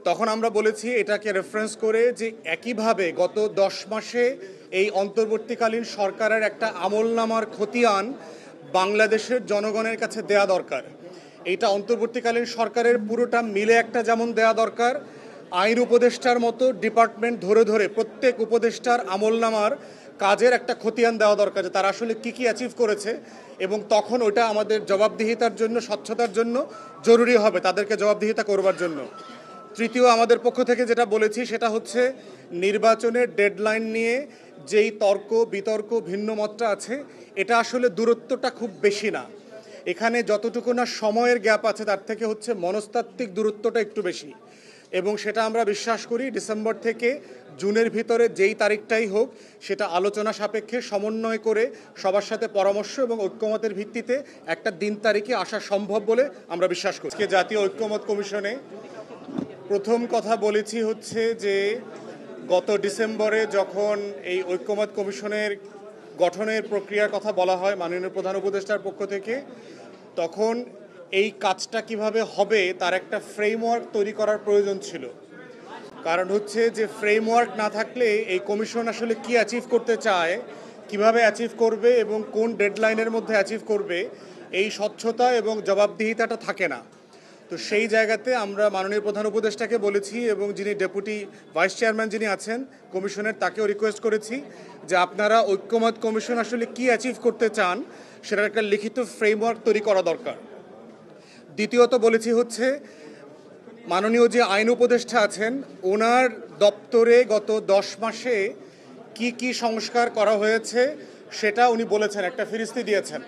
তখন আমরা বলেছি এটাকে রেফারেন্স করে যে একইভাবে গত 10 মাসে এই অন্তর্বর্তীকালীন সরকারের একটা আমলনামার খতিয়ান বাংলাদেশের জনগণের কাছে দেয়া দরকার। এইটা অন্তর্বর্তীকালীন সরকারের পুরোটা মিলে একটা যেমন দেয়া দরকার, আইন উপদেষ্টার মতো ডিপার্টমেন্ট ধরে ধরে প্রত্যেক উপদেষ্টার আমলনামার কাজের একটা খতিয়ান দেওয়া দরকার যে তারা আসলে কী কী অ্যাচিভ করেছে, এবং তখন ওটা আমাদের জবাবদিহিতার জন্য, স্বচ্ছতার জন্য জরুরি হবে তাদেরকে জবাবদিহিতা করবার জন্য। তৃতীয়, আমাদের পক্ষ থেকে যেটা বলেছি সেটা হচ্ছে নির্বাচনের ডেডলাইন নিয়ে যেই তর্ক বিতর্ক ভিন্ন মতটা আছে, এটা আসলে দূরত্বটা খুব বেশি না। এখানে যতটুকু না সময়ের গ্যাপ আছে তার থেকে হচ্ছে মনস্তাত্ত্বিক দূরত্বটা একটু বেশি, এবং সেটা আমরা বিশ্বাস করি ডিসেম্বর থেকে জুনের ভিতরে যেই তারিখটাই হোক সেটা আলোচনা সাপেক্ষে সমন্বয় করে সবার সাথে পরামর্শ এবং ঐক্যমতের ভিত্তিতে একটা দিন তারিখে আসা সম্ভব বলে আমরা বিশ্বাস করি। জাতীয় ঐক্যমত কমিশনে প্রথম কথা বলেছি হচ্ছে যে গত ডিসেম্বরে যখন এই ঐক্যমত কমিশনের গঠনের প্রক্রিয়ার কথা বলা হয় মাননীয় প্রধান উপদেষ্টার পক্ষ থেকে, তখন এই কাজটা কিভাবে হবে তার একটা ফ্রেমওয়ার্ক তৈরি করার প্রয়োজন ছিল। কারণ হচ্ছে যে ফ্রেমওয়ার্ক না থাকলে এই কমিশন আসলে কি অ্যাচিভ করতে চায়, কিভাবে অ্যাচিভ করবে এবং কোন ডেডলাইনের মধ্যে অ্যাচিভ করবে, এই স্বচ্ছতা এবং জবাবদিহিতাটা থাকে না। তো সেই জায়গাতে আমরা মাননীয় প্রধান উপদেষ্টাকে বলেছি এবং যিনি ডেপুটি ভাইস চেয়ারম্যান যিনি আছেন কমিশনের তাকেও রিকোয়েস্ট করেছি যে আপনারা ঐক্যমত কমিশন আসলে কি অ্যাচিভ করতে চান সেটার একটা লিখিত ফ্রেমওয়ার্ক তৈরি করা দরকার। দ্বিতীয়ত বলেছি হচ্ছে মাননীয় যে আইন উপদেষ্টা আছেন ওনার দপ্তরে গত 10 মাসে কি কি সংস্কার করা হয়েছে সেটা উনি বলেছেন, একটা ফিরিস্তি দিয়েছেন।